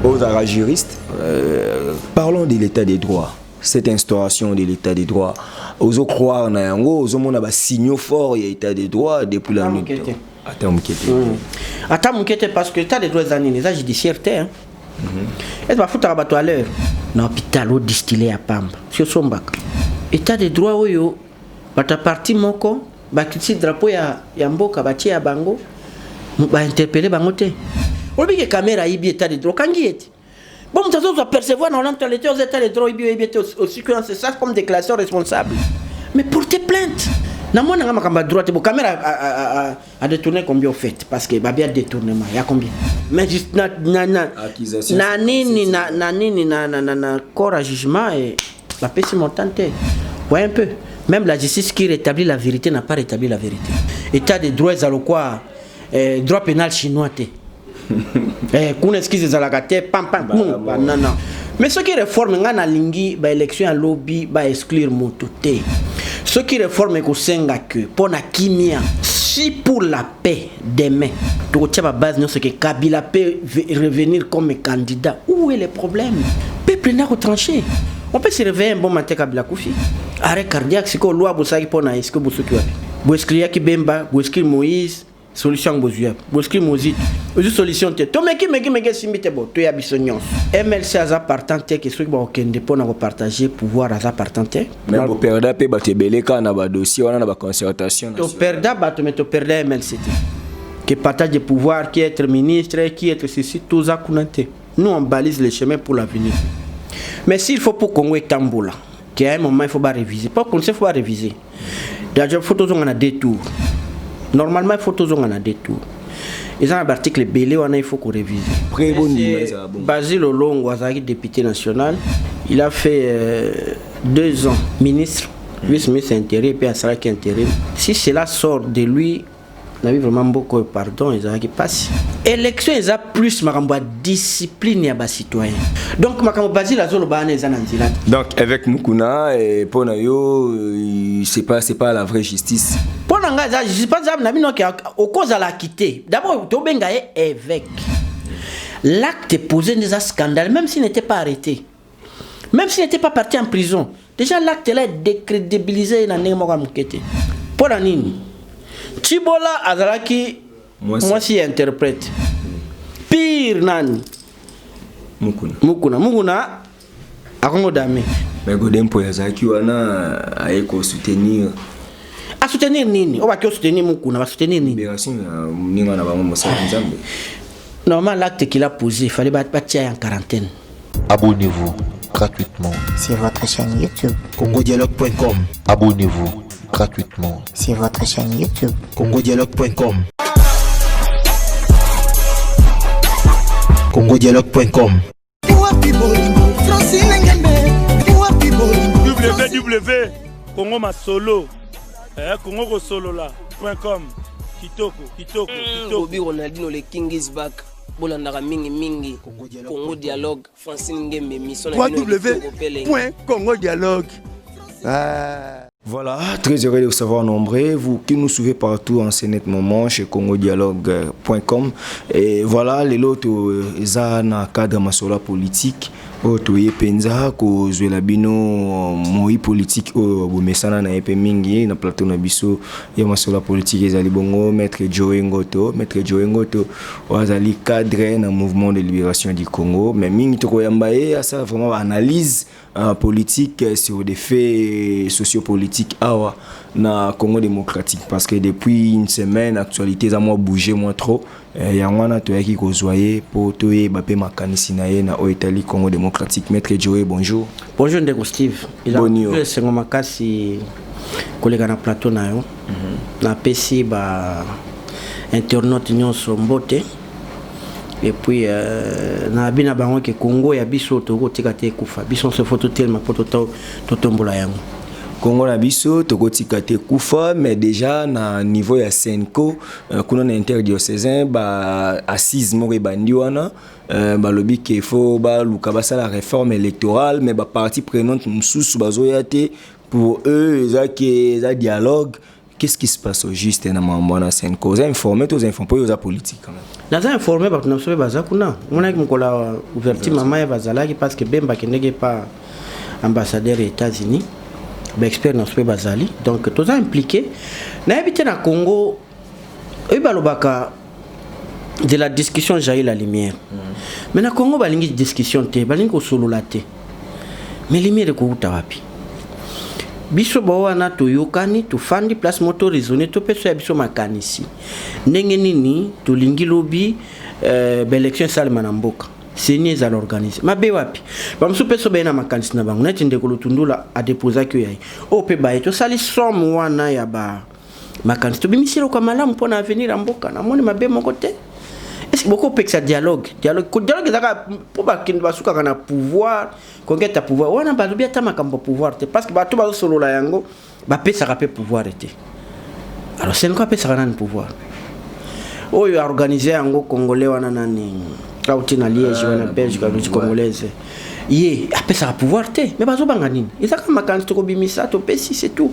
aux juristes. Parlons de l'état des droits. Cette instauration de l'état des droits. Oso croire na yango, oso mona ba signaux forts il y a état des droits depuis la nuit. Attends Mukete parce que l'état des droits zanini ça judiciaire hein. Est ba futa ba to à l'heure. Na hôpital au distillé à Pamba. Sur Sombaka. État des droits oyo bata parti moko ba kitsi drapeau ya mboka ba tia bango ba interpeller bango te. Obi ke caméra ibi état des droits kangi eti. Bon, nous avons percevoir dans l'entalité aux états de droit aussi que c'est ça comme déclaration responsable. Mais portez plainte. Na moi n'a pas droit de caméra a détourné combien au fait parce que ba bien détournement il y a combien. Mais juste na corps à jugement et la paix montante. Voyez un peu. Même la justice qui rétablit la vérité n'a pas rétabli la vérité. État de droit c'est quoi droit pénal chinois té. Qu'on excuse za la gâté pam non. Mais ce qui réforme ngana lingi ba élection à lobby ba exclure mototé. Ce qui réforme ko senga que pour na kimia si pour la paix demain to tia ba base non ce que Kabila peut revenir comme candidat où est le problème peuple n'a retranché on peut se réveiller un bon matin Kabila Koufi arrêt cardiaque c'est ko loi bosaki pour na est-ce que bosoki wapi boeskria ki bemba boeskri Moïse solution bozuya boskri Mozit ozu solution te to meki simite bo to ya bisonyon MLC aza partant que ceux qui ba okende pour na partager pouvoir aza partant même bo perda pe ba tebeleka na ba dossier wana na ba concertation to perda ba to meto perda MLC que partage de pouvoir qui être ministre qui être ceci tout ça kunante nous on balise les chemins pour l'avenir mais s'il faut pour Congo Tambola qu'à un moment il faut pas réviser pas qu'on sait faut pas réviser d'ailleurs faut toujours on a deux tours. Normalement, il faut toujours en deux tours. Ils ont un article belé, il faut qu'on révise. Basile Olongo, député national, il a fait 2 ans ministre, vice-ministre intérim, puis Asaraki intérim. Si cela sort de lui, on a vu vraiment beaucoup de pardon, ils ont passé. Élection, ils ont plus de discipline et de citoyens. Donc, Basile donc, avec Mukuna et Ponayo, c'est pas la vraie justice. Je ne sais pas si au cause de la quitter. D'abord, Tobenga est évêque. L'acte posé des scandales, même s'il n'était pas arrêté, même s'il n'était pas parti en prison. Déjà, l'acte là est décrédibilisé dans les Mogamukete. Pour la nini, Chibola Azalaki, moi si interprète. Pire Nani. Mukuna, Akongo Dame. Mais Godempo Yazaki, wana aeko soutenir. À soutenir Nini, on va soutenir Mukuna, on va soutenir Nini. Normalement, l'acte qu'il a posé, il fallait battre en quarantaine. Abonnez-vous gratuitement sur votre chaîne YouTube congodialogue.com. Abonnez-vous gratuitement sur votre chaîne YouTube congodialogue.com. congodialogue.com. www.congo masolo Congo solo là.com. Kitoko. Bobby Ronaldinho le King is back. Bolandaka mingi Congo Dialogue Francine Ngembe mission www.congodialogue. Voilà, très heureux de vous savoir nombreux, vous qui nous suivez partout en ce net moment chez congodialogue.com. Et voilà, les autres, ils ont un cadre masola politique. Otoye penza ko zwela bino moi politique o bomesana na epe mingi na plateau na biso ya masola politique ezali bongo maître Joe Ngoto wazali cadre na mouvement de libération du Congo mais mingi to koyambaye ça vraiment analyse politique sur des faits sociopolitiques awa na Congo démocratique parce que depuis une semaine actualité ça moi bougé moins trop yangwana to yaki ko zoyer pour toye ba pe makanisi na ye na o Italie Congo démocratique. Maître Joe, bonjour. Bonjour Ndeko Steve. Il a fait un makasi collègue na plateau na yo na pesi ba internaute nyonso mbote et puis na bina bango ke Congo ya biso to kotika te kufa biso se photo tellement poto to tombola yango Congo na biso tokotika te kufa mais déjà na niveau ya Senko kuna na interdiocésain ba assise mo ebandi wana ba lobi ke faut ba luka ba la réforme électorale mais ba partie prenante mususu bazoya te pour eux ça dialogue qu'est-ce qui se passe au juste dans ma scène cause informer tous informer aux politique quand même Naza informé parce que nous sommes basés kuna on a comme la ouverture maman bazalaki parce que Bemba qui n'est pas ambassadeur des États-Unis ba expert nous sommes bazali donc tous impliqué na habité na Congo et balobaka de la discussion jaillit la lumière mais na Congo balingi discussion te balingi ko solo la te mais lumière ko utawapi biso bawana toyokani tofandi place moto raisonner to peso ya biso makanisi ndenge nini tolingi lobi élection salma na mboka seni ezala organiser mabe wapi bamsu peso bena makanisi na bango neti ndeko lutundula a déposer que yayi o pe baye to sali somme wana ya ba makanisi to bimisiro kwa malamu pona avenir mboka na moni mabe moko te. Est-ce que beaucoup de dialogue ezaka po bakindi basuka kana pouvoir kongeta pouvoir wana bazobia ta makambo pouvoir te parce que bato bazo solo la yango ba pesa ka pe pouvoir te alors c'est quoi pesa kana pouvoir oyo organiser yango congolais wana nani kauti na Liège wana Belgique ka congolaise ye a pesa ka pouvoir te mais bazo banga nini ezaka makanisi to bimisa to pesi c'est tout.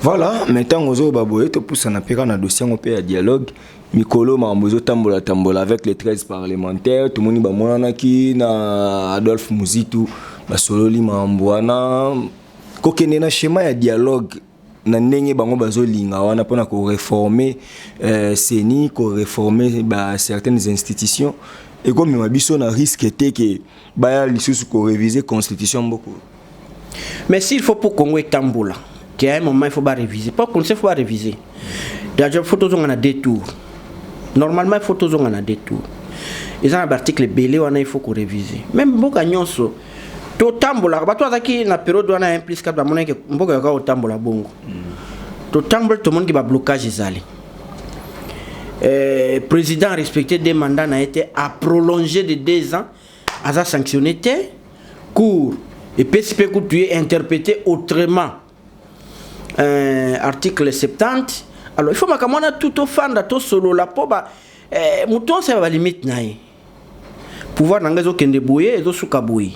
Voilà, maintenant ozo baboye to poussa na peka na dossier ngo pe ya dialogue mikolo mambozo tambola avec les 13 parlementaires tout moni ba monana ki na Adolphe Muzitu ba sololi mambwana kokene na schéma ya dialogue na ndenge bango bazolinga wana pona ko réformer seni ko réformer ba certaines institutions et comme mabiso na risque te que ba lisusu ko réviser constitution beaucoup. Mais s'il faut pour Congo tambola qu'il y a un moment il faut pas réviser pas qu'on sait faut pas réviser d'ailleurs faut toujours on a des tours normalement il faut toujours on a des tours ils ont un article belé on a il faut qu'on réviser même boka nyonso to tambola ba to azaki na période on a un plus 4 ba moneke mboka ka tambola bongo to tambola tout le monde qui va blocage ezali président respecté des mandats n'a été à prolonger de 2 ans a sanctionné court et PCP que tu es interprété autrement article 70 alors il faut makamona tout au fanda to solo la poba mouton ça va limite nae pouvoir nangazo kende boye ezo suka boye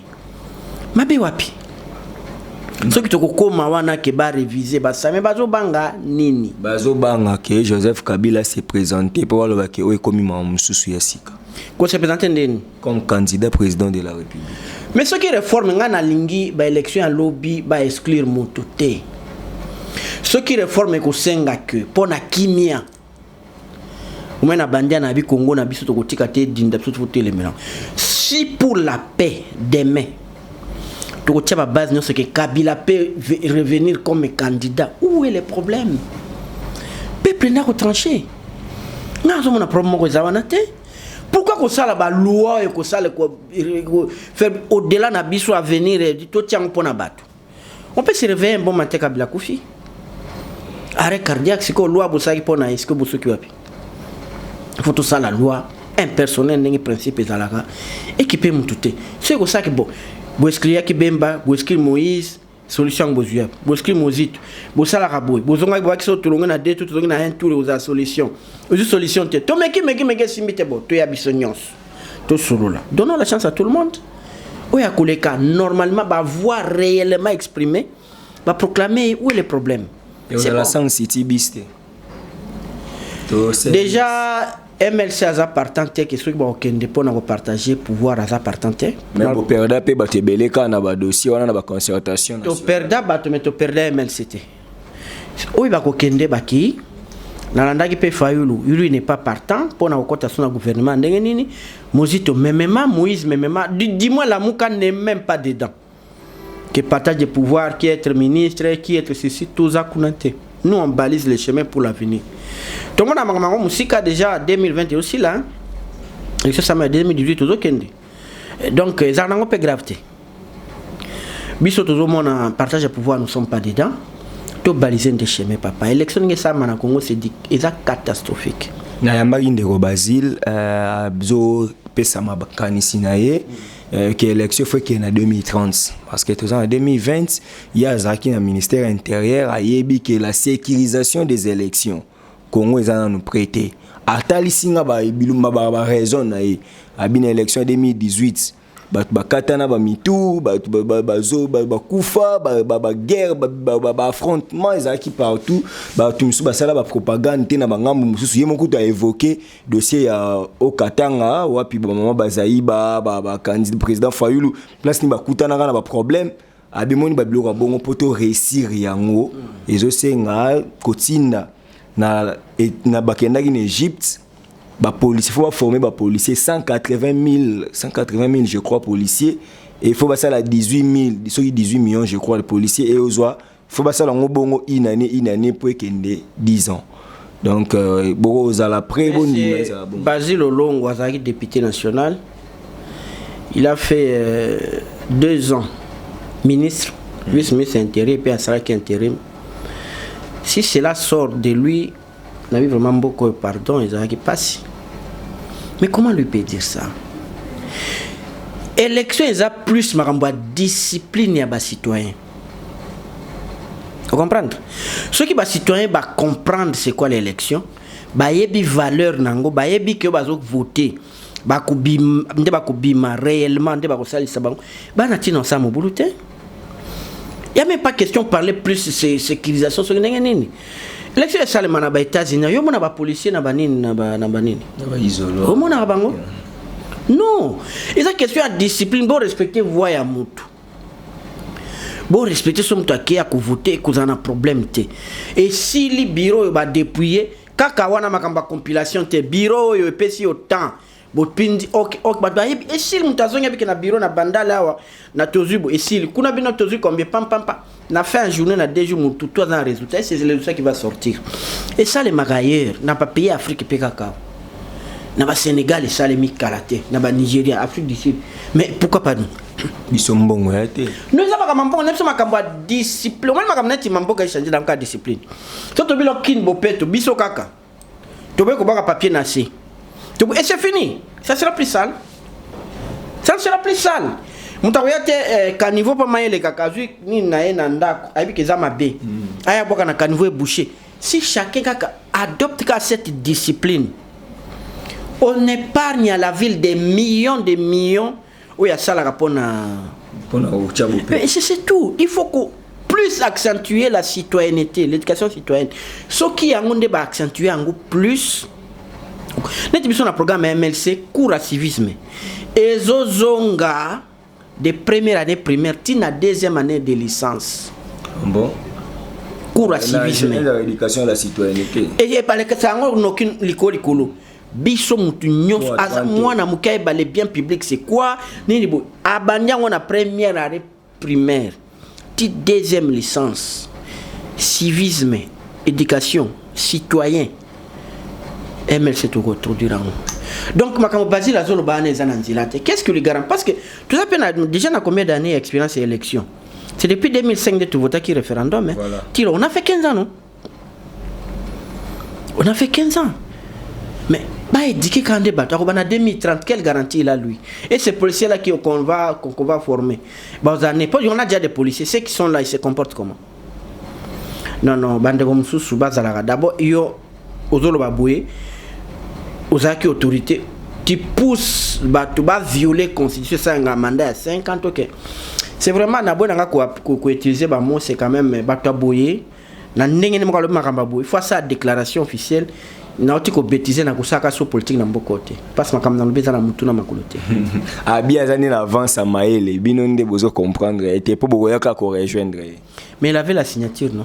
mabe wapi ceux qui to kokoma wana ke ba réviser ba ça mais bazo banga nini bazo banga ke Joseph Kabila s'est présenté pour le ke o ekomi mamususu ya sika ko se présenter ndeni comme candidat président de la République mais ce qui réforme ngana lingi ba élection à lobby ba exclure mototé. Ce qui réforme ko senga que pona kimia umena bandia na bi Congo na biso to kotika te dinda tout voter les mélange si pour la paix demain to ko tchaba base non ce que Kabila peut revenir comme candidat où est le problème peuple n'a retranché na zo mona problème ko zawana te pourquoi ko sala ba loi et ko sala ko faire au-delà na biso à venir to tiang pona bato on peut se réveiller un bon matin Kabila Koufi arrêt cardiaque c'est que loi bosaki pona est-ce que bosoki wapi faut tout ça la loi impersonnel n'est principe ezalaka équipé mututé c'est que ça que bon boeskria ki Bemba boeskri Moïse solution bozuya boeskri Mozito bosala raboy bozonga bo akiso tulonga na deux tout na un tour aux solution aux solution te to meki simite bo to ya bisonyons to solola donnons la chance à tout le monde oya koleka normalement va voir réellement exprimer va proclamer où est le problème. C'est la San City Biste. Déjà, MLC a partenté que ceux qui vont partager pouvoir à partenté. Mais vous perdez pas votre beleka na ba dossier wana na ba concertation. Tu perdais bato mais tu perdais MLCT. Oui ba ko kende baki. Na landa ki pe fayulu, lui n'est pas partant pour na cotation na gouvernement ndenge nini. Mozito memema Moïse memema dis-moi la mouka n'est même pas dedans. Que partage de pouvoir, qui être ministre, qui être ceci, tout ça kunante. Nous on balise les chemins pour l'avenir. Tout le monde a marqué musique déjà 2020 aussi là. Et ça m'a 2018 tout kende. Donc ça n'a pas gravité. Biso tout le monde a partage de pouvoir, nous sommes pas dedans. Tout baliser des chemins papa. Élection que ça na Congo c'est catastrophique. Na yamba indeko Basile zo pesa mabakanisi naye. Que l'élection fait qu'il y en 2030 parce que en 2020 il y a Zaki dans ministère intérieur a yebi que la sécurisation des élections Congo ils en nous prêter atali singa ba bilumba ba raison na a bien élection 2018 bakatana bamitu bakufa guerre affrontement ezalaki partout bato misusu basala bapropagande te na bangambo mosusu ye moko to aévoqué dossier ya okatanga wapi bamama bazai bacandidat président Fayulu place ni bakutanaka na baproblème abimoni babiloko bongo mpo to réussir yango ezosenga kotinda na bakendaki na Égypte policiers, il faut former des policiers, 180 000 je crois policiers, et il faut passer à 18 millions je crois de policiers, et il faut passer à une année pour qu'il y ait 10 ans. Donc, vous allez après, Basile Olongo, député national, il a fait 2 ans ministre, vice-ministre intérim, puis un salaire intérim. Si cela sort de lui, on a vu vraiment beaucoup pardon, ils ont passé. Mais comment lui peut dire ça? Élection, ils ont plus de discipline et de citoyens. Vous comprenez? Ceux qui sont citoyens vont comprendre c'est quoi l'élection. Ils ont des valeurs, ils ont voter. Ils ont réellement il n'y a même pas question de parler plus de sécurisation. L'élection est salement aux États-Unis. Il y a des policiers qui sont isolés. Non. Il y a une question de discipline. Il faut respecter la voix à Moutou. Il faut respecter son qui a voté, qui a un problème. Et si le bureau est dépouillé, quand il y a une compilation, le bureau est autant. Et si le bureau na bandala na tozubo et si kuna bino tozu combien pam na fait un journée na 2 jours tout un résultat c'est le résultat qui va sortir et ça les magailleurs n'a pas payé Afrique PKK na ba Sénégal et ça les mi karaté na ba Nigeria Afrique du Sud mais pourquoi pas nous ils sont bons été nous ça pas mambo on sommes makamba discipline on makamba neti mambo ka changer dans cas discipline to to bilo kin bopeto biso kaka to be ko baka papier na C et c'est fini. Ça sera plus sale. Ça sera plus sale. Moutaouyate caniveau pas mailler les cacazu ni nae nanda avec les amabé. Aya boka na caniveau est bouché. Si chacun adopte cette discipline, on épargne à la ville des millions où il y a ça la rapport c'est tout. Il faut que plus accentuer la citoyenneté, l'éducation citoyenne. Ce qui a un débat accentuer en plus. Nous avons un programme MLC, cours à civisme. Et Zozonga, de première année primaire, tina deuxième année de licence. Bon. Cours à civisme. L'éducation à la citoyenneté. Et par les cas, ça n'a aucun licolo. Biso mutunyo, moi na mukai balé bien public, c'est quoi? Nibo, abanya on a première année primaire, petite deuxième licence, civisme, éducation, citoyen. MLC tout autour. Donc, ma Basile la zone qu'est-ce que le garant? Parce que tout ça, déjà, on a combien d'années d'expérience et élection? C'est depuis 2005 que tu votes qui référendum. Hein? Voilà. On a fait 15 ans, non? On a fait 15 ans. Mais, il dit qu'il y a un débat. On a 2030, quelle garantie il a lui? Et ces policiers-là qu'on va former. On a déjà des policiers. Ceux qui sont là, ils se comportent comment? Non, d'abord, il y a aux autorités, tu pousses, tu vas violer la constitution, ça un mandat à 50 ans. C'est vraiment utiliser le mot, c'est quand même il faut ça déclaration officielle. Il faut bêtiser dans la politique dans beaucoup côté. Parce que dans le besoin de la côté. Ah bien années avance à Maël, binon de besoin comprendre, était pas beaucoup à rejoindre. Mais il avait la signature, non?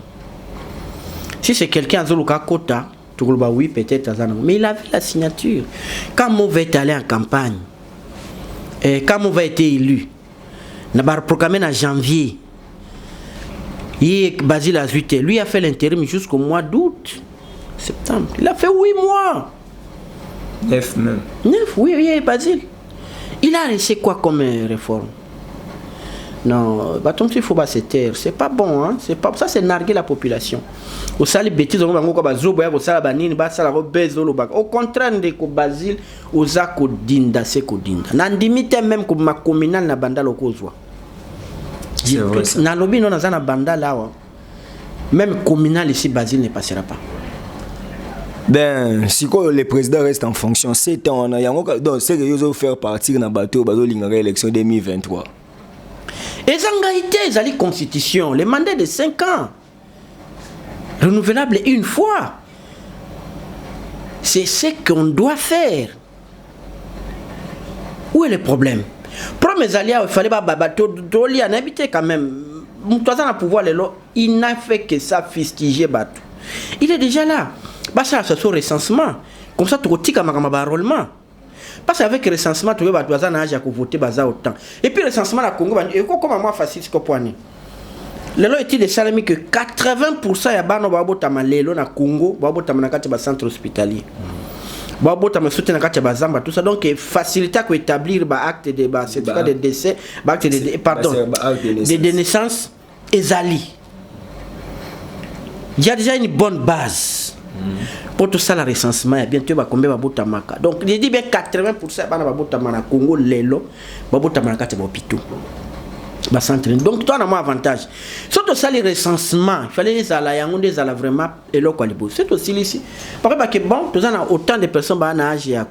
Si c'est quelqu'un qui a quota, oui, peut-être, mais il avait la signature. Quand on va être allé en campagne, quand on va être élu, on va proclamer en janvier. Basile a 8 lui a fait l'intérim jusqu'au mois d'août, septembre. Il a fait 8 mois. 9 même. 9, oui, Basile. Il a laissé quoi comme réforme? Non, il faut pas se taire. C'est pas bon, hein? C'est pas ça, c'est narguer la population. Au sali bêtise, on va au contraire de Basile, aux dinda, c'est dinda. Nandimite même comme ma communale na banda lokozwa. C'est vrai ça. Na lobby non na banda là. Même communal ici Basile ne passera pas. Ben, si le président reste en fonction, 7 ans, donc c'est que ils faire partir dans le bateau, l'élection 2023. Et Zangaïté, ils ont la constitution, les mandats de 5 ans, renouvelable une fois. C'est ce qu'on doit faire. Où est le problème? Pour mes alliés, il fallait bateau, il a habité quand même. Le pouvoir, il n'a fait que ça fustiger bateau. Il est déjà là. Ça c'est son recensement. Comme ça, tu as un enrôlement. Parce qu'avec le recensement, tu vas voter autant. Et puis le recensement à Congo, comment moi facile ce qu'on peut. Le lot est de salami que 80% ya bano babotama lelo na Congo, babotama na kati ba centre hospitalier. Babotama soutien na kati ba zamba tout ça donc faciliter à établir ba acte de ba certificat de décès, ba acte de pardon, de naissance ezali. Il y a déjà une bonne base. Pour tout ça, le recensement, il y a bientôt combien de botamaka. Donc, je dis bien 80% de botamaka na Congo, lelo, botamaka na hôpital. Donc, toi, on a un avantage. Surtout ça, les recensements, il fallait les aller vraiment et là, quoi, c'est aussi ici. Par exemple, bon, tu as autant de personnes qui ont âge à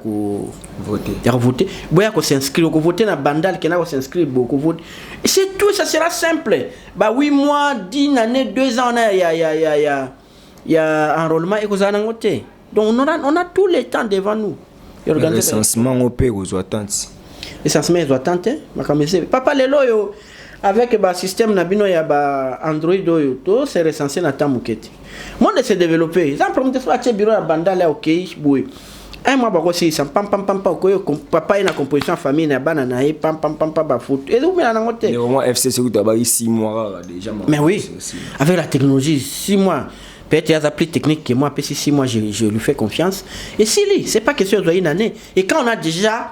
voter. Il faut s'inscrire, il faut voter dans la bandale, il faut s'inscrire, c'est tout, ça sera simple. 8 mois, 10 années, 2 ans, il y a enrôlement et qu'on a noté. Donc, on a tout le temps devant nous. Le recensement opère aux attentes. Le recensement aux attentes, papa, les loyaux. Avec le système Nabino, il y a Android, c'est recensé dans ta moquette. Moi, je s'est développé. Ils ont promis de faire un bureau à Bandale, ok, boué. Un mois, c'est ça, pam, papa, il a composition famille, il y a banana, pam, foot. Et donc, il y a un côté. Mais au moins, FC, c'est 6 mois déjà. Mais oui, avec la technologie, 6 mois. Peut-être qu'il y a plus technique que moi, après 6 mois, je lui fais confiance. Et si, c'est pas question de une année. Et quand on a déjà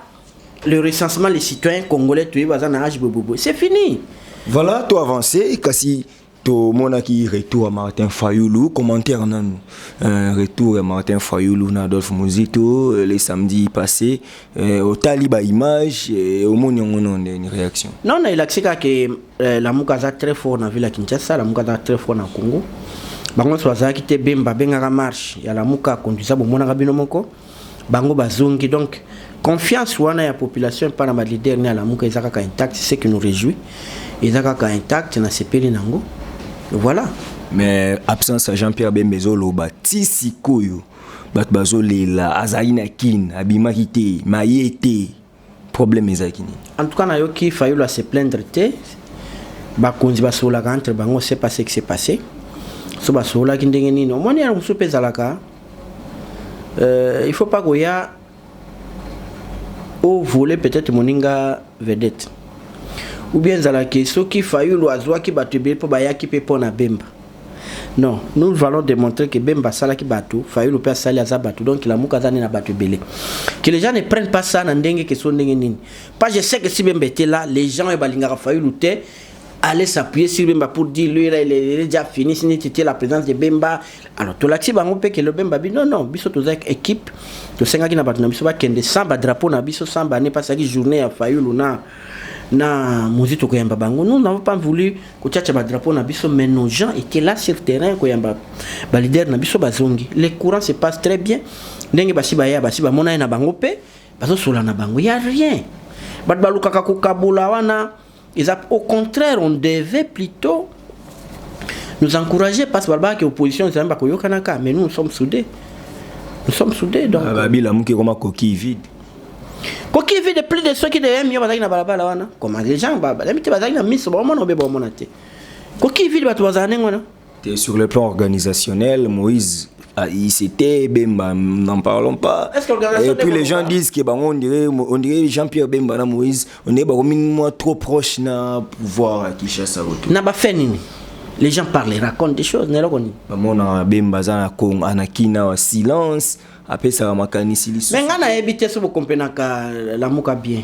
le recensement, les citoyens congolais, c'est fini. Voilà, tu avancé, kasi to monaki retour à Martin Fayoulou, commentaire nan retour à Martin Fayoulou na Adolphe Muzito les samedis passés au taliba image au monde on une réaction. Non, il a que la Mukaza très fort dans la ville de Kinshasa, la Mukaza très fort dans le Congo. Bango soza qui te bemba benga marche, ya la Muka conduisa bo mona bino moko. Bango bazongi donc confiance wana ya population par na leader na la Muka ezaka intact, c'est ce qui nous réjouit. Ezaka intact na sepeli nango. Voilà. Mais absence à Jean-Pierre Bembezo loba tisi koyo bat bazolela azaina kin abimakite mayete problème ezakini. En tout cas na yoki Fayoulou se plaindre te ba konzi basola entre bango c'est pas ce qui s'est passé. So basola ki ndenge nini omoni ya musupe zalaka il faut pas goya au voler peut-être moninga vedette. Ou bien zalaki soki Fayoulou azwaki batubé po bayaki pe pona Bemba. Non, nous allons démontrer que Bemba salaki batu, Fayoulou peut sali aza batu, donc la muka zani na batu belé. Que les gens ne prennent pas ça na ndenge que son ndenge nini. Pas je sais que si Bemba était là, les gens et balingara Fayoulou te aller s'appuyer sur Bemba pour dire lui il est déjà fini si c'était la présence de Bemba. Alors tout l'axi bango pe que le Bemba bi non biso to za équipe to senga ki na batu na biso ba kende samba drapeau na biso samba ne pas saki journée à Fayoulou na Muzito koyamba bango. Nous n'avons pas voulu que tchatcha ba drapeau na biso, mais nos gens étaient là sur le terrain koyamba ba leader na biso bazongi. Les courants se passent très bien. Ndenge basi ba mona na bango pe bazo sola na bango, il y a rien. Bat balukaka ko kabula wana. Au contraire, on devait plutôt nous encourager parce que l'opposition est pas koyokanaka, mais nous sommes soudés. Nous sommes soudés donc. Babila muke comme coquille vide. Coquille vide plus de ceux qui devient mieux bazaki na balabala wana. Comment les gens les miti bazaki na miso ba mona obeba mona te. Coquille vide batu bazane ngona. Sur le plan organisationnel, Moïse il s'était Bemba, n'en parlons pas. Et puis les gens disent que on dirait Jean-Pierre Bemba na Moïse, on est moins trop proche na pouvoir à Kinshasa. Na ba fait nini. Les gens parlent, racontent des choses, n'est-ce pas? Mon Bemba za na anakina wa silence. Après ça makani siliso. Mais ngana ebité so kompenaka la muka bien.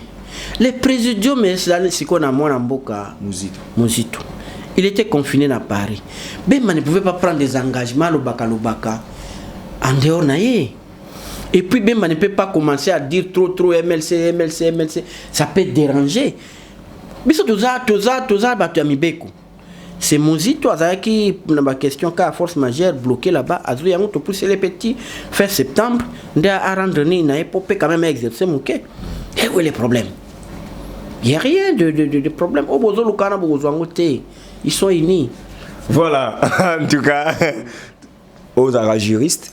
Le président mais siko na mona mboka Muzito. Il était confiné à Paris. Bemba ne pouvait pas prendre des engagements lobaka en dehors naïe. Et puis Bemba ne peut pas commencer à dire trop MLC. Ça peut déranger. Biso toza batu amibeko. c'est Mozito qui na ba question ka force majeure bloqué là-bas azu yango to pousser les petits fin septembre nda à rendre ni na épopée quand même exercer mouké et où est le problème? Il y a rien de problème au bozo lukana bozo ngote ils sont unis. Voilà, en tout cas aux juristes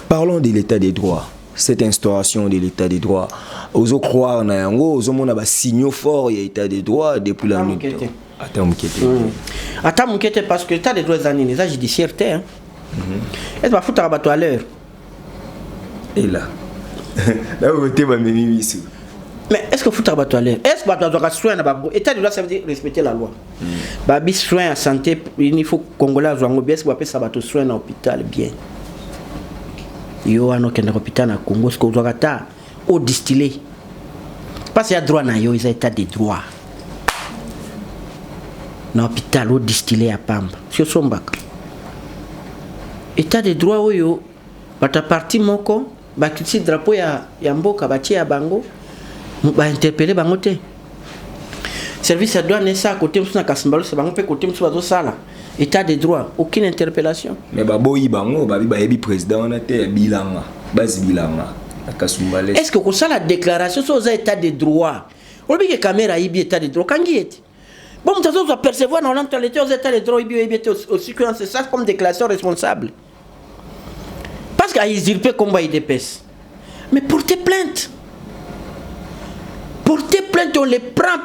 parlons de l'état des droits. Cette instauration de l'état des droits aux croire na yango aux mona ba signaux forts il y a état des droits depuis la nuit. Attends, parce que l'état des droits années, les judiciaires, hein. Est-ce que tu as à l'heure? Et là, là où tu es, mais est-ce que tu as à l'heure? Est-ce que tu as soin l'état des droits, ça veut dire respecter la loi. Babi soin à santé, il faut Congolais ont bien, est-ce que ça va te soin à l'hôpital bien? Yo ano kende hôpital na Congo, ce que tu as au distillé. Parce qu'il y a droit na yo, ils ont état des droits. Na hôpital au distillé à Pamba sur Sombaka état de droit oyo bata parti moko bakiti drapeau ya mboka batie ya bango ba interpeller bango te service à douane ça côté msuna kasimbalo c'est bango pe côté msuna bazo sala état de droit aucune interpellation mais baboyi bango babi bayebi président on a te bilanga basi bilanga akasumbale est-ce que ko sala déclaration sur état de droit obi ke caméra ibi état de droit kangieti. Bon, tu dois percevoir dans l'entalité aux états de droit aussi que c'est ça comme déclaration responsable. Parce qu'ils irpent comme ils dépassent. Mais portez plainte. Portez plainte, on les prend.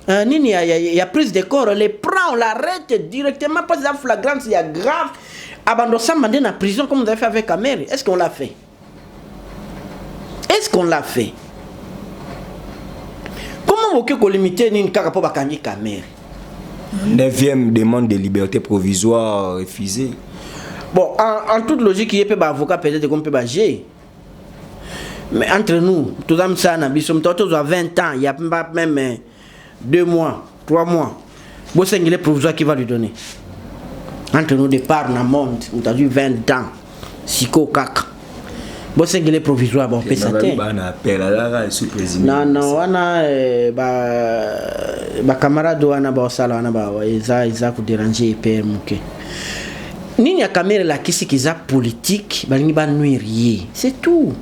Il y a prise de corps, on les prend, on l'arrête directement. Pas de flagrance, il y a grave. Abandon ça, mandé en prison comme vous avez fait avec Amère. Est-ce qu'on l'a fait? Est-ce qu'on l'a fait? Comment vous limitez une carapace à Kangi Kamere? 9e demande de liberté provisoire refusée. Bon, en toute logique, il y a pas avocat peut-être qu'on peut bager. Mais entre nous, tout ça, nous sommes tous à 20 ans, il n'y a pas même 2 mois, 3 mois. Bon, c'est le provisoire qui va lui donner. Entre nous, départ dans le monde, on a eu 20 ans. Siko kaka. Bon, c'est le provisoire, bon, c'est ça. Non, on a camarade, on a sala, on a ils ont dérangé père mouké. Nini a caméra la qui est politique, balingi ba nuire. C'est tout.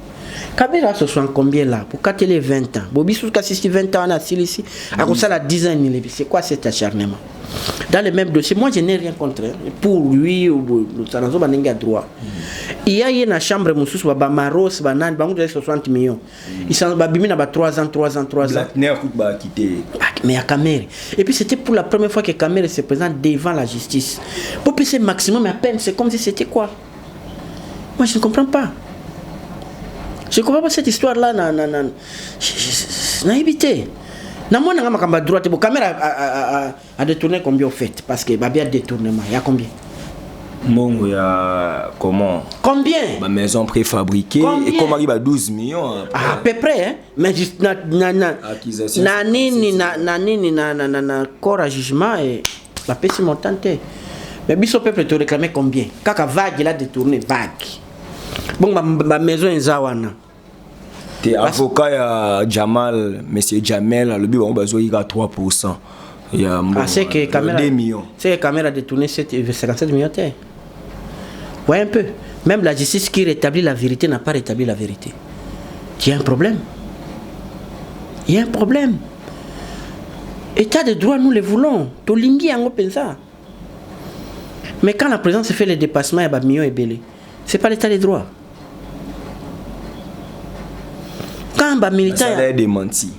Caméra ce sont combien là pour 4 les 20 ans. Bobi sous 20 ans on a ici. À cause ça la 10 ans c'est quoi cet acharnement? Dans le même dossier, moi je n'ai rien contre pour lui ou ça n'a pas de droit. Il y a une chambre mususu ba maros banan bango de 60 millions. Ils sont babimi na ba 3 ans. Mais à caméra. Et puis c'était pour la première fois que caméra se présente devant la justice. Pour passer maximum à peine, c'est comme si c'était quoi? Moi je ne comprends pas. Je ne comprends pas cette histoire-là. N'a évité. Na moi n'a pas droit. La caméra a détourné combien au fait? Parce que Babi a détournement. Il y a combien? Mongo ya comment? Combien? Ma maison préfabriquée. Combien? Et comment il a 12 millions? À peu près, hein? Mais juste na corps à jugement et la paix montante. Mais biso peuple te réclamer combien? Kaka vague il a détourné vague. Bon ma maison est zawana. T'es avocat ya Jamal, monsieur Jamel, le but on besoin il a 3%. Il y a c'est que caméra 2 millions. C'est que caméra détourné 57 millions. Ouais un peu. Même la justice qui rétablit la vérité n'a pas rétabli la vérité. Il y a un problème. Il y a un problème. État de droit nous le voulons. Tolingi yango pensa. Mais quand la présidence fait les dépassements, il y a des millions et belé. C'est pas l'état de droit. Quand un militant ça a démenti.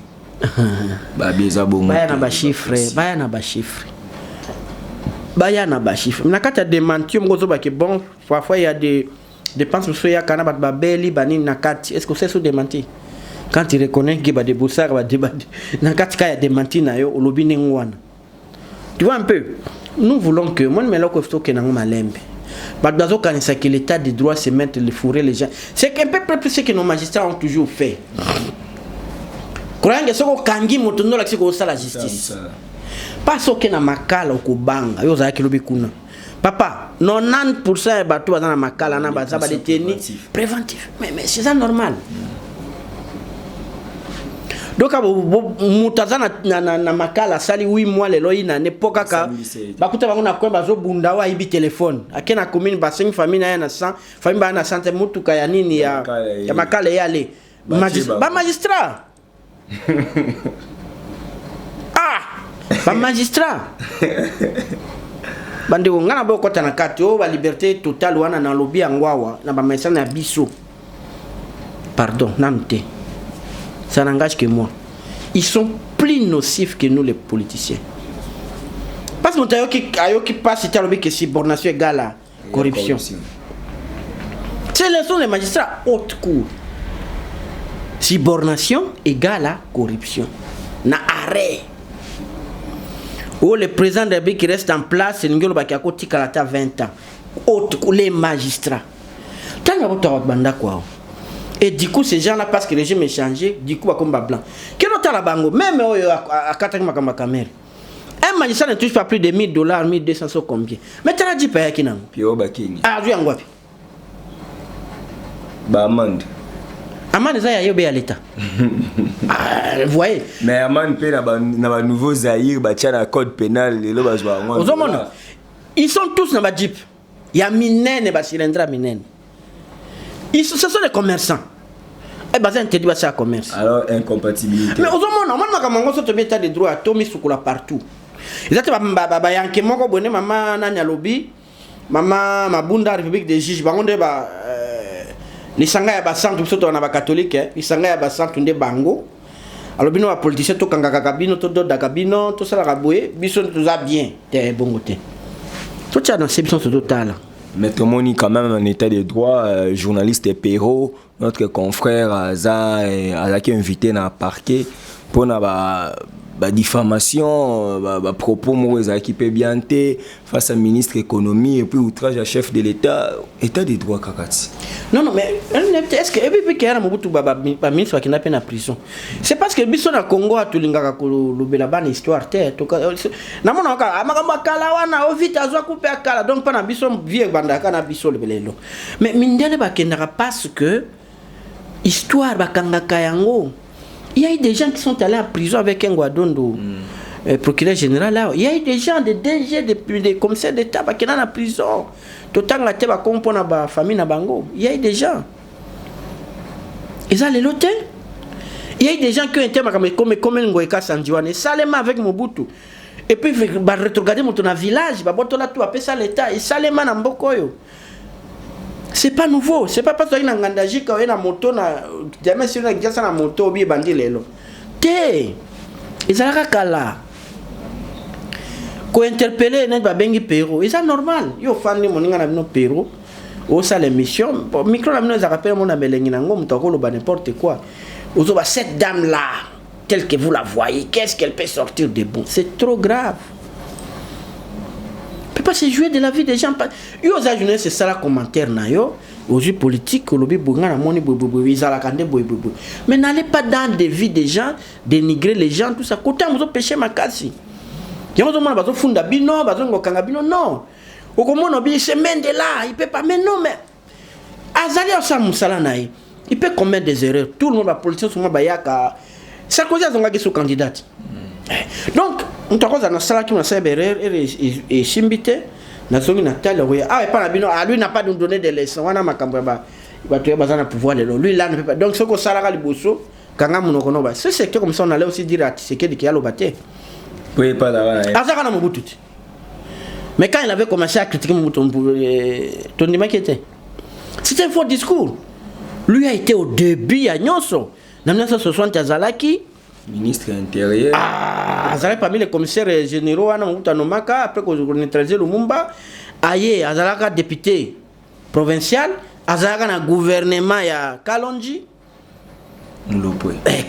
Baya na ba chiffre. Na kata démenti ngozo ba ke bon parfois il y a des dépenses sur ya kana ba beli bani na kati. Est-ce que c'est sous démenti? Quand tu reconnais que ba de boussard ba débat na kati ka ya démenti na yo olobi ngwana. Tu vois un peu. Nous voulons que moi me loko stoke na malembe. Ba dazo kanisa que l'état de droit se mettre les fourrer les gens. C'est un peu plus ce que nos magistrats ont toujours fait. Kuranga soko kangi motondo la kiko sala justice. Pas soke na makala okubanga yo za kilobi kuna. Papa, 90% batu bazana makala na bazaba détenu préventif. Mais c'est ça normal. donc mutaza na makala sali 8 mois lelo ina n'epoka ka bakuta bango na kwa bazo bunda wa ibi téléphone akena commune ba 5 famille na na 100 famille ba na 100 mutuka ya nini ya makala yale ba magistrat ba magistrat bande ngana ba kota na kati o ba liberté totale wana na lobby ngwawa na ba message na biso pardon namte ça n'engage que moi. Ils sont plus nocifs que nous les politiciens. Parce que ayo qui passe c'était le que subornation égale à corruption. C'est les sont les magistrats haute cour. Subornation égale à corruption. Na arrêt. Ou le président de la qui reste en place, c'est Ngolo Bakiako Tikalata 20 ans. Haute cour les magistrats. Tant que vous banda quoi. Et du coup, ces gens-là, parce que le régime est changé, du coup, comme blanc. Quel autre la bango, même à Katakama Kamel. Un magistrat ne touche pas plus de $1000, 1200, combien. Mais tu as dit pas qui n'a. Pio Bakini. Ah, tu as un Bah, amende. Amende, ça y a à l'État. Vous voyez. Mais amende, dans le nouveau Zahir, il y a un code pénal. Ils sont tous dans le jeep. Il y a Minen et Basirendra Minen. Ce sont des commerçants. Et bien, c'est interdit à commerce. Alors, incompatibilité. Mais aux hommes, normalement, quand on met des droits, Tommy Soukoula partout. Ils étaient Bayanke, Moko Bonne, Maman Nanya Lobby, Maman Mabunda, République des Juges, les Sangaya Bassan, tout ça, on a catholique, les Sangaya Bassan, tout des bango. Alors, bino, les politiciens, tout Kangakabino, tout Dakabino, tout ça, la Raboué, Bison, tout ça bien, t'es bon côté. Tout ça, dans ces bisons, c'est total. Maître Moni, quand même en état de droit, journaliste Perrault, notre confrère Aza qui est invité dans le parquet pour la diffamation, propos mauvais qui peut bien face à ministre de l'économie et puis outrage à chef de l'État, état de droit Kakati. Non, mais est-ce que depuis qu'il y a un ministre qui n'a pas en prison, c'est parce que Bisson a Congo a tout le histoire terre. Donc pendant Bisson vient Bandaka na Bisson le belelo. Mais Mindele Bakendara parce que histoire Bakangaka yango. Il y a eu des gens qui sont allés en prison avec un Guadondo, procureur général là. Il y a eu des gens, des DG, des commissaires d'État qui sont en prison. Tout le temps, il y a des familles Bango. Il y a eu des gens. Ils ont les lotés. Il y a eu des gens qui ont été comme Ngoïka Sanjiwane, salement avec Mobutu. Et puis, ils vont regarder dans le village, ils vont appeler ça l'État. Et salement dans Mbokoyo. C'est pas nouveau, c'est pas parce qu'il y a un engagé qui a une moto, jamais si on a une moto, il y a un bandit. Té, ils ont là. Quand interpeller les Babengi Perrault, c'est normal. Ils ont fait des gens Perrault, au salle l'émission. Micro, ils ont rappelé mon amélengi, n'importe quoi. Vous avez cette dame-là, telle que vous la voyez, qu'est-ce qu'elle peut sortir de bon? C'est trop grave. On ne peut pas se jouer de la vie des gens. C'est ça le commentaire. Aux yeux politiques, mais n'allez pas dans des vies des gens, dénigrer les gens, tout ça. Côté vous avez péché ma casse. Il y a des gens qui font des bino, non. Au comment on dit, c'est même de là, il peut pas. Mais non, mais. Azali Osamousalanaï, il peut commettre des erreurs. Tout le monde va politique, tout le monde va yaka. Sarkozy a son candidat. Donc, on t'a dit que qui m'a fait erreur et chimbité. Na zongi Nathalie oui ah et pas la bino lui n'a pas nous donné des leçons wana makambo ba ba tu bazana pouvoir lui là ne peut pas donc ce que ça la liboso kanga munoko no ba ce secteur comme ça on allait aussi dire à Tshisekedi qui a lobaté oui pas là azaka na Mobutu mais quand il avait commencé à critiquer Mobutu Tony Makete c'était un faux discours lui a été au début à Nyonso dans 1960 Azalaki ministre intérieur. Ah, Azalaki parmi les commissaires généraux, après qu'on a neutralisé Lumumba, aïe, Azalaki député provincial, Azalaki dans le gouvernement, il y a Kalonji,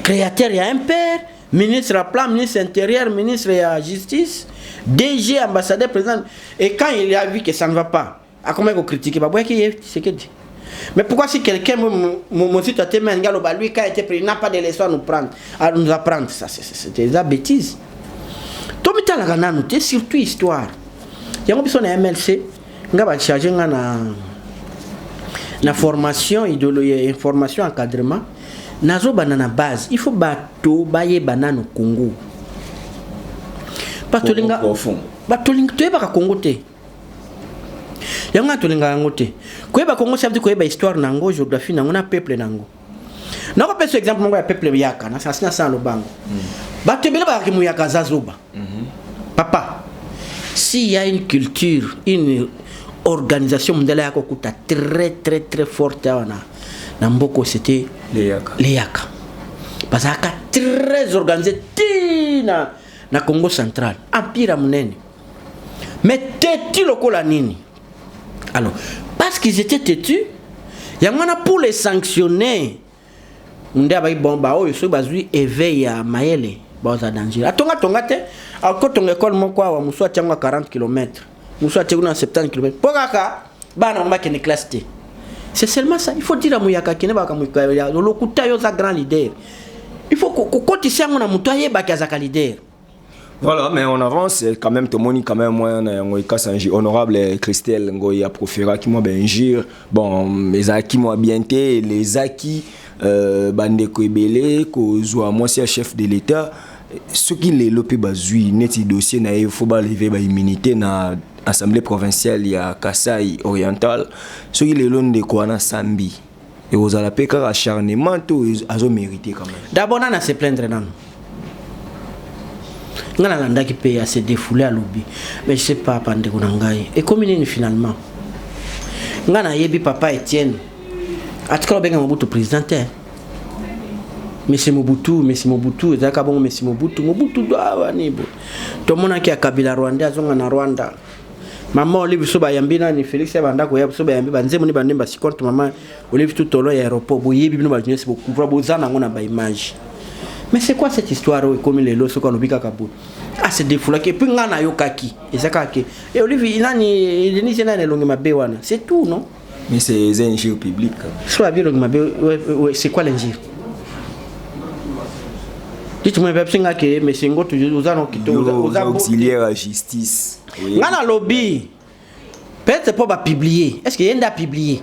créateur, il y a un père, ministre à plan, ministre intérieur, ministre de la justice, DG, ambassadeur, président. Et quand il a vu que ça ne va pas, à comment il faut critiquer, c'est que dit. Mais pourquoi si quelqu'un me dit que lui quand il était pris, il n'a pas de leçon à nous apprendre, ça c'est des bêtises. Tout le temps c'est surtout histoire. Il y a un MLC, il va charger la formation, idéologie, information, encadrement. nazo banana base il faut bato baye banano Congo batolinga batolinga toyeba ka Congo te yanga tolinga yango te koyeba Congo ça veut dire koyeba histoire nango géographie nango na peuple nango nako pesa exemple nango ya peuple yaka na sasina sa lobango bato bela ba ki muyaka zazoba papa s'il y a une culture une organisation mondiale yako kuta très très très forte na mboko c'était les Yaka parce que très organisé na Congo central empire munene mais têtu lokola nini alors parce qu'ils étaient têtus yangana pour les sanctionner ndia ba bomba oyo so bazui éveil ya mayele baza danger atonga te akotonga école moko wa muso atangwa 40 km muso atangwa 70 km pokaka bana mbake ni classe T. C'est seulement ça. Il faut dire à Mouyaka qui n'est pas comme Mouyaka. Le Lokuta est un grand leader. Il faut qu'on continue à monter à leader. Voilà, mais on avance quand même. Tout le monde quand même moi honorable Christelle Ngoya proféra qui m'a benjir. Bon, mes acquis m'ont bien été les acquis Bandeko Ebele ko zoa moi c'est chef de l'État. Ce qui les lopé bazui net dossier na il faut ba lever ba immunité na Assemblée provinciale ya Kasai oriental ce qui les loin de Kwana Sambi et aux alapeka acharnement tout azo mérité quand même d'abord na se plaindre non ngana landa qui paye à se défouler à lobby mais je sais pas pande ko ngai et comme une finalement ngana yebi papa Etienne atkalo benga Mobutu président Monsieur Mobutu ezaka bongo Monsieur Mobutu doa nibo to mona ki akabila Rwanda azonga na Rwanda mama Olive soba yambina ni Felix abanda ko ya soba yambi banze moni bandemba si compte mama Olive tout tolo ya aéroport boyebi bino ba jeunesse beaucoup bozana ngona ba image mais c'est quoi cette histoire comme les loso ko nobika kabu ah c'est défoula que puis ngana yokaki ezaka ke et Olive inani Denise nani longi mabe wana c'est tout non mais c'est un injure public soit bien longi mabe c'est quoi l'injure. Dites-moi, que mais c'est aux auxiliaires à justice. Ngana lobby. Peut-être pas publier. Est-ce qu'il y a un publié?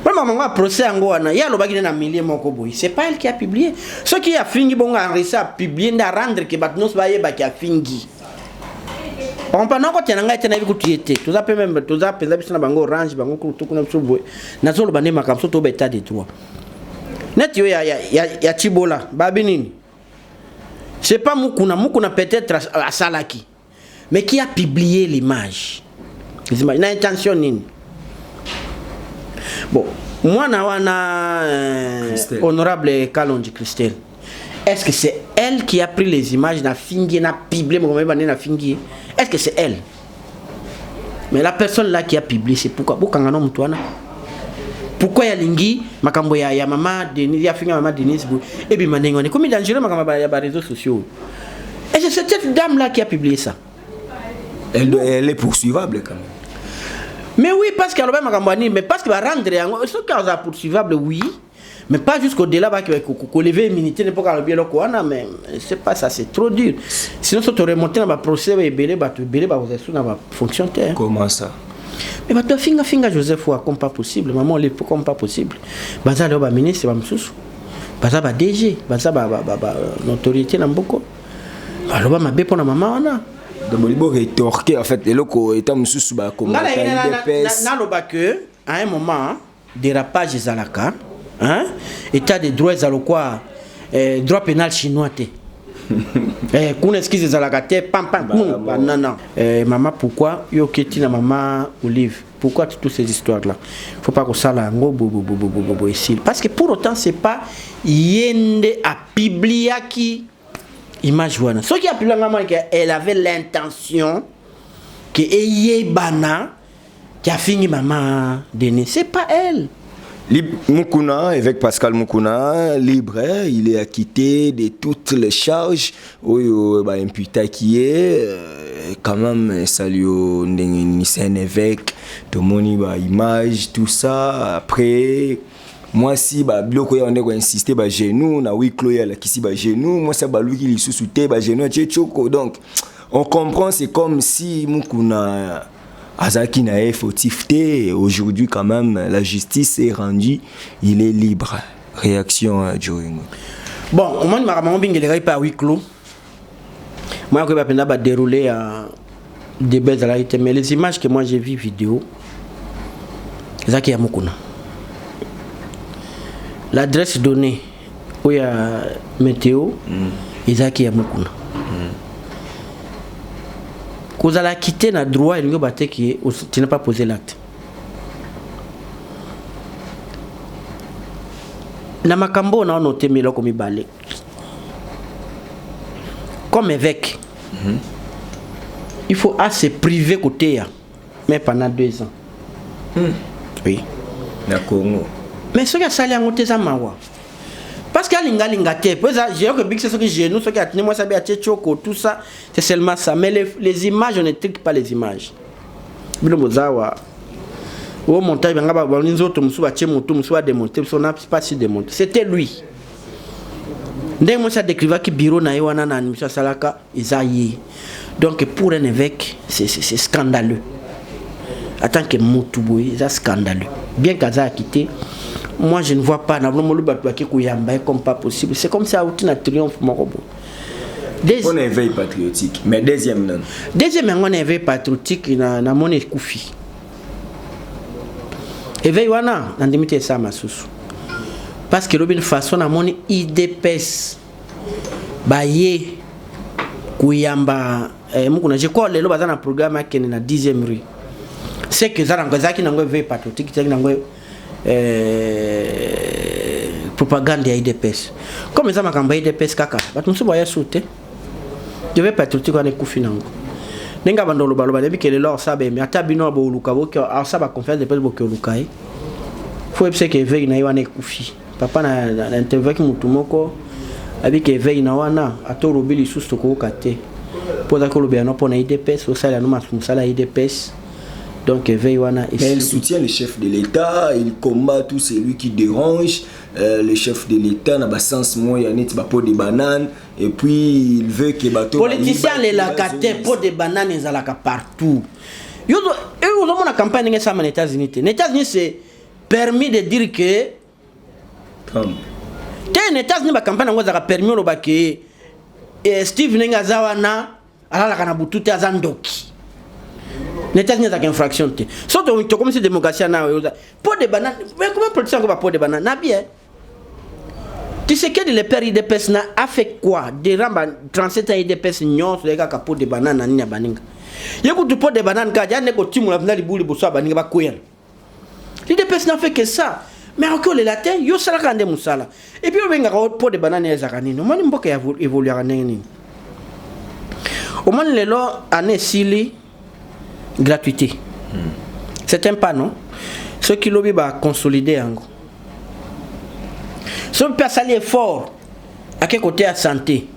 Maman a procès en Goana. Il y a le na millier moko boy. C'est pas elle qui a publié. Ce qui a fini bon a réussi à publier na rendre que batnos ba yeba qui a fini. On pas non quand nanga tena biku tiete. Tout ça peut même tout ça pesa bisana bango orange bango tout kuna biso na zolo bande makamso to beta de droit. Net yo ya Chibola babi nini. C'est pas Mukuna peut-être à Salaki, mais qui a publié l'image. Les images, n'a intention nini. Bon, moi na honorable Kalonji Christelle. Est-ce que c'est elle qui a pris les images na fingi na publié na fingi? Est-ce que c'est elle? Mais la personne là qui a publié, c'est pourquoi Bokangano Mutwana. Pourquoi ya lingi makambo ya mama Denise ya finga mama Denise et puis manengone comme dangereux makambo ya réseaux sociaux. Et c'est cette dame là qui a publié ça. Elle est poursuivable quand même. Mais oui parce qu'elle va makambo ni mais parce qu'il va rendre ce cas poursuivable oui mais pas jusqu'au-delà bah que lever immunité n'est pas quand bien là mais c'est pas ça c'est trop dur. Sinon ça t'aurait monté dans le procès et belé bah vous êtes dans la fonction terre. Comment ça? Mais bah toi finga Joseph wa comme pas possible maman les comme pas possible baza le ba ministre ba msusu baza ba DG baza ba autorité na mboko ba lo ba mabe pona maman wana de bolibo rétorquer en fait eloko eta msusu ba comme na lo ba que à un moment dérapage ezalaka hein état de droit ezalokwa droit pénal chinois te qu'on excuse les alagatés pam non maman pourquoi yo keti na maman Olive pourquoi toutes ces histoires là faut pas que ça là bo ici parce que pour autant c'est pas yende a publié qui image wana ce qui a publié maman elle avait l'intention que eyebana qui a fini maman Denise c'est pas elle. Mukuna, avec Pascal Mukuna, libre, il est acquitté de toutes les charges. Imputé qui est quand même, salut, c'est un évêque, tout le monde a image, tout ça. Après, moi, si bloc on a insisté, genou, na oui, Chloé, là, qui si genou, moi, c'est lui qui est sous-souté, genou, donc, on comprend, c'est comme si Mukuna. Azaki n'a fautif. Aujourd'hui, quand même, la justice est rendue, il est libre. réaction à Djoringo. Bon, au moins, je ne vais pas à huis clos. Moi, je vais pas dérouler des belles réalités. Mais les images que moi j'ai vues vidéo, c'est ça qui est à Moukouna. L'adresse donnée où il y a météo, c'est ça qui est à Moukouna. Quand vous allez quitter le droit, tu n'as pas posé l'acte. Na makambo on a noté miloko mibale comme évêque il faut assez privé côté mais pendant 2 ans oui na Congo mais ce qui a sali en côté mawa parce qu'il y a l'ingate j'ai que big c'est ce que j'ai nous ce qui a tenu moi ça bien tchoko tout ça c'est seulement ça mais les images on ne trique pas les images bilo mozawa au montage c'était lui. Donc pour un évêque c'est scandaleux. En tant que Moutouboui, c'est scandaleux. Bien qu'Aza a quitté, moi je ne vois pas comme pas possible. C'est comme ça un triomphe morobo. On éveil patriotique, mais deuxième non. Deuxième on éveil patriotique na mon Koufi. Éveil wana ndimite ça masusu parce que l'obine façon à mon IDPS baye kuyamba mukuna je ko lelo bazana programme akene na 10e rue c'est que zara ngazaki nango éveil patriotique tiki nango propagande ya IDPS comme ça makamba IDPS kaka batu musuba ya soute je vais patriotique wana kufi nango nenga bandolo baloba lebi kele lor sabe mais ata bino bo luka bo que asaba conférence de presse bo que luka e faut epse que veille na wana kufi papa na interview ki mutu moko abi que veille na wana atoro bili susto ko kate poza ko lobia no pona IDPS o sala no masala IDPS donc veille wana il soutient le chef de l'État, il combat tout celui qui dérange le chef de l'État na ba sens moya net ba pot de banane et puis il veut que bateau politicien les lacate pot de banane ezalaka partout yo zo mona campagne nge sama aux États-Unis les États-Unis c'est permis de dire que Trump les États-Unis ba campagne ngo zaka permis lo ba que Steve Nenga zawana ala kana butute azandoki les États-Unis zaka infraction te so to comme c'est démocratie na pot de banane mais comment politicien ko ba pot de banane na bien. Tu sais que le père IDPS a fait quoi? Des ramba 37 ans IDPS nyon sur les gars capot de banane ni baninga. Yeko tu pot de banane ka ya neko timu la finali buli boso baninga ba koyen. L'IDPS n'a fait que ça. Mais encore les latins yo sala kande musala. Et puis on venga pot de banane ya kanini. Moni mboka ya évoluer kanini. Au moins les lois année sili gratuité. C'est un pas non. Ce qui lobi ba consolider ango. Si on peut s'allier fort à quel côté à santé,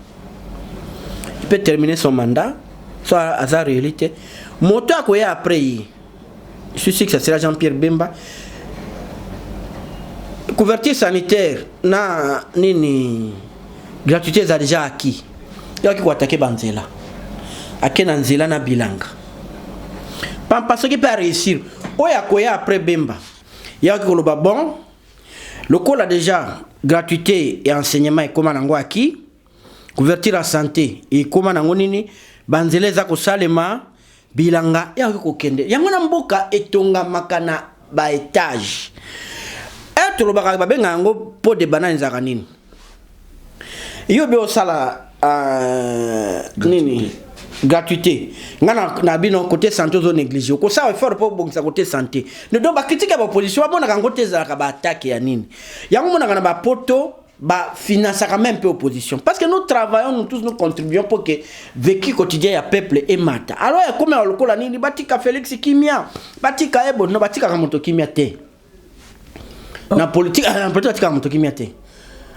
il peut terminer son mandat, soit à sa réalité. Moto à quoi après, je suis sûr que ça sera Jean-Pierre Bemba. Couverture sanitaire, na nini gratuité a déjà acquis. Il y a qui attaquer Banzela. À quel Banzela na bilanga. Parce qu'il peut réussir. Oya quoi après Bemba. Il y a qui le bon. Le col a déjà gratuité et enseignement et comment nango acquis, couverture à santé et comment nango nini, banzele za ko salema bilanga ya ko kende. Yango na mboka etonga makana ba étage. Et to lo baka ba benga ngo pot de banane za kanini. Yo be o sala nini gratuité ngana na bino côté santé zo négligé ko ça effort pour bon côté santé ne do ba critique ba opposition ba na côté za ka ba attaque ya nini yango mona na ba poto ba finance quand même peu opposition parce que nous travaillons nous tous nous contribuons pour que vécu quotidien ya peuple et mata alors comme on lokola nini batika Félix Kimia batika ebo no batika ka moto Kimia te na politique batika moto Kimia te.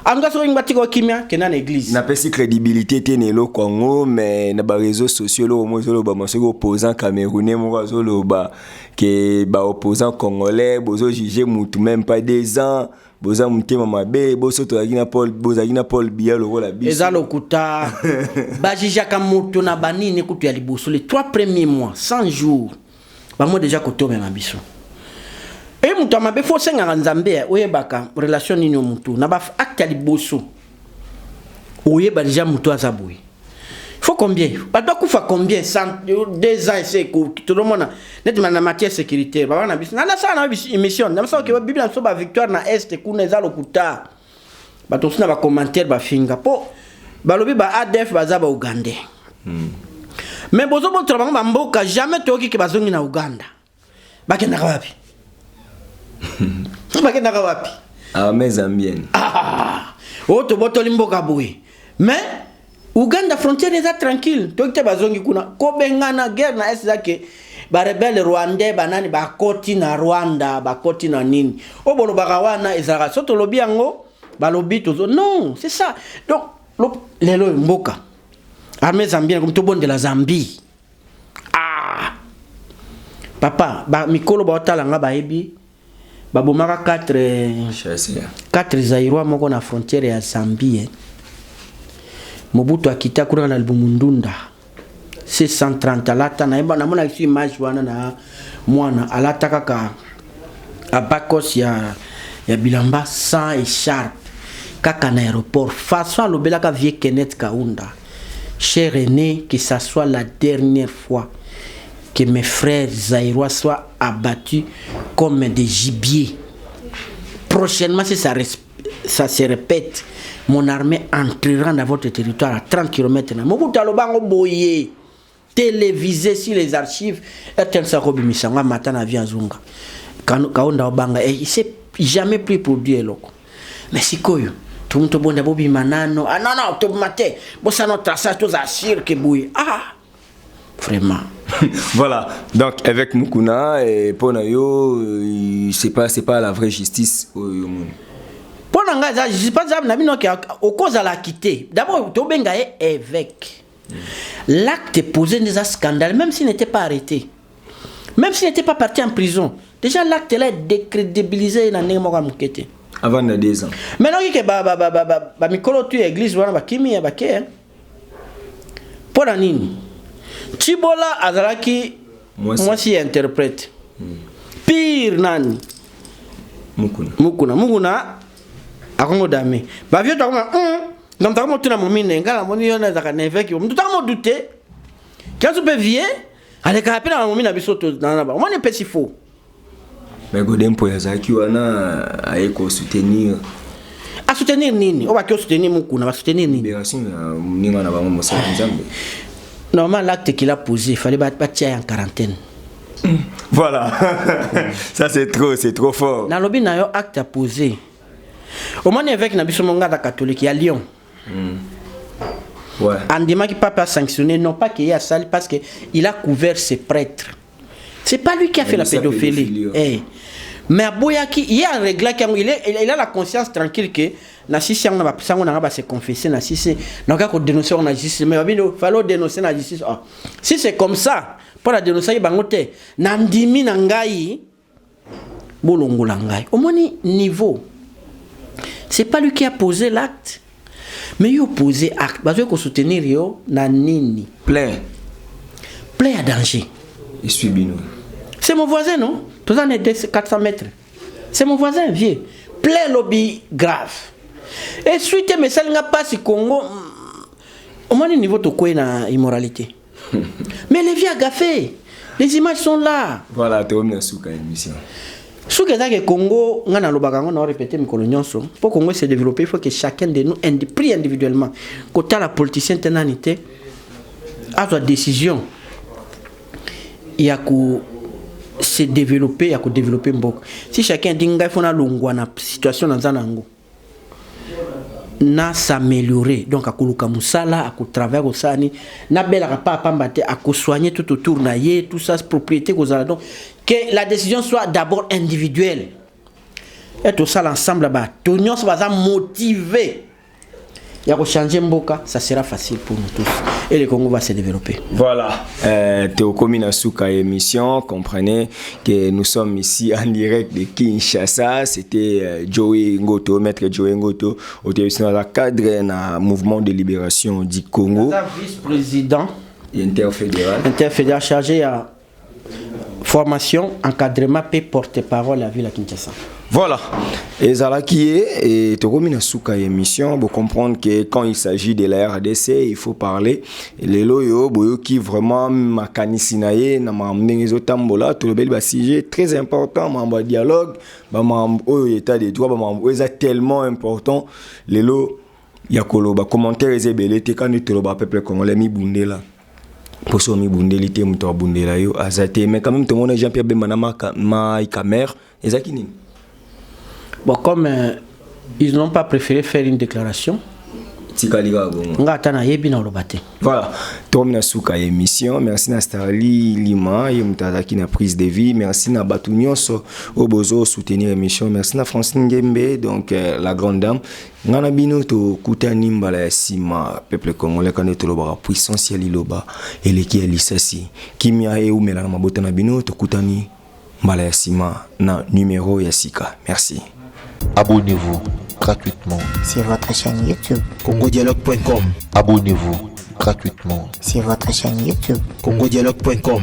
Anga so ngba tiko kimia kena na église na pesi crédibilité tene lo Congo mais na ba réseaux sociaux lo mo zo ba mo se opposant camerounais mo zo lo ba que ba opposant congolais bozo juger mutu même pas 2 ans boza mutema mabe boso to agina Paul Biya lo la biso ezalo kuta ba juger ka mutu na banini kutu ya liboso les 3 premiers mois 100 jours ba mo déjà koto même biso Et mutu amabe fo senga nzambe oyebaka relation nini mutu na ba acte liboso oyeba déjà mutu azaboui. Faut combien? Ba doit kufa combien? 2 ans c'est tout le monde net na matière sécurité. Ba wana bisina na ça na émission. Na ça que Bible so ba victoire na est kuna eza lokuta. Ba to sina ba commentaire ba finga po ba lobi ba ADF baza ba Ugandais. Mais bozo bo travaanga ba mboka jamais toki ke bazongi na Uganda. Ba kenda wapi? Ba kenda wapi? Ah mais zambienne. Ah. Oto botoli mboka boui. Mais Uganda frontière est tranquille. Tokite bazongi kuna ko bengana guerre na est zake ba rebelle rwandais banani ba koti na Rwanda ba koti na nini. Obolo bakawana ezara soto lobi yango ba lobi tozo. Non, c'est ça. Donc lelo mboka armée zambienne comme tout bon de la Zambie. Ah. Papa ba mikolo ba otalanga ba ebi ba bomaka 4 Zaïrois moko na frontière ya Zambie. Mobutu akita kuna na Lubumundunda 630 alata na yeba namona isi image wana na mwana alata kaka abakos ya bilamba sans écharpe kaka na aéroport façon lobelaka vie Kenneth Kaunda. Cher aîné, que ça soit la dernière fois que mes frères zaïrois soient abattus comme des gibiers. Prochainement, si ça se répète, mon armée entrera dans votre territoire à 30 km. Mobutu alobango boye télévisé sur les archives. Eten Sakobi Misanga matin à Viazunga. Kaunda obanga il s'est jamais pris pour Dieu loko. Mais si koyo tout le monde bobi manano ah non to maté bossa notre traçage tous assure que bouille ah vraiment. Voilà, donc avec Mukuna et Ponayo, c'est pas la vraie justice au monde. Ponanga, je sais pas ça, na bino au cause à la quitter. D'abord, to benga évêque. L'acte posé des scandales, même s'il n'était pas arrêté, même s'il n'était pas parti en prison. Déjà l'acte là est décrédibilisé dans les mois mukete. Avant de 2 ans. Maintenant que ba mikolo tu église wana ba kimi ya ba ke. Pona nini? Chibola azalaki moi si interprète. Pire nani? Mukuna akongo dame. Ba vieux to koma donc ta mo tuna momine ngala moni yona zaka neveki. Mtu ta mo douter. Quand tu peux vieux, allez ka pena na momine bisoto na ba. Moi ne pesi faux. Mais Godempo yazaki wana aiko soutenir. A soutenir nini? On va que soutenir Mukuna, va soutenir nini? Libération ninga na bango mosa nzambe. Normalement l'acte qu'il a posé, il fallait bâtir en quarantaine. Voilà. Ça c'est trop fort. Dans lobby na yo acte a posé. Au moins avec na biso monga da catholique à Lyon. Ouais. Andima qui pas sanctionné non pas qu'il a sali parce que il a couvert ses prêtres. C'est pas lui qui a fait la pédophilie. Mais Boyaki, il y a un règle qui il a la conscience tranquille que na sisi on va se confesser na sisi donc quand dénoncer on a justice mais il faut dénoncer la justice. Si c'est comme ça pour la dénoncer bangote na ndimi na ngai bolongola ngai au moins niveau c'est pas lui qui a posé l'acte mais il a posé acte besoin qu'on soutenir yo na nini plein à danger. Je suis bino. C'est mon voisin, non? Tout ça est 400 mètres. C'est mon voisin, vieux. Plein lobby grave. Et suite, mais ça n'a pas si Congo. Au moins, niveau de quoi na immoralité. Mais les vieux gaffés, les images sont là. Voilà, tu as souka émission. Souka que Congo, on a l'obagango, on a répété mes coloniaux. Pour Congo se développer, il faut que chacun de nous prie individuellement. Quand la politicien tenanité a sa décision. Il y a que se développer, il y a que développer mbok. Si chacun dit qu'il faut na longwa na situation dans zanango na s'améliorer donc à kuluka musala à ko travailler osani na bela pas pambate à ko soigner tout autour na yé tout ça propriété ko zala donc que la décision soit d'abord individuelle et tout ça l'ensemble ba tout nyos va motiver. Il y a changer Mboka, ça sera facile pour nous tous. Et le Congo va se développer. Voilà. Théokomi Nasuka émission. Comprenez que nous sommes ici en direct de Kinshasa. C'était Joey Ngoto, maître Joey Ngoto, au cadre d'un mouvement de libération du Congo. Vice-président interfédéral. Interfédéral chargé à formation, encadrement, et porte-parole à la ville à Kinshasa. Voilà. Et Zalaki et Toromina Souka émission, vous comprendre que quand il s'agit de la RDC, il faut parler. Les loyo, boyo qui vraiment makanisinaye, na mamdengezo tambola, tout le bel sujet très important, mambo dialogue, mambo état des droits, mambo tellement important. Les lo yakolo, commentaire ezebele, te quand tu le peuple congolais mi bundela. Pour ça, mi bundeli te muto bundela yo azate, mais quand même tout le monde Jean-Pierre Bemanama ma camer, ezakini. Bon, comme ils n'ont pas préféré faire une déclaration, voilà, Tom Souka émission, merci na Starly Lima, yemtazaki na prise de vie, merci na Batunyoso Obozo soutenir émission, merci na Francine Ngembe, donc la grande dame. Ngana bino to kutani mbala ya sima peuple congolais quand to loba puissance ya liloba eleki ya lisasi kimia e umela na mabota na bino to kutani mbala ya sima na numéro ya sika. Merci. Abonnez-vous gratuitement sur votre chaîne YouTube. congodialogue.com. Abonnez-vous gratuitement sur votre chaîne YouTube. congodialogue.com.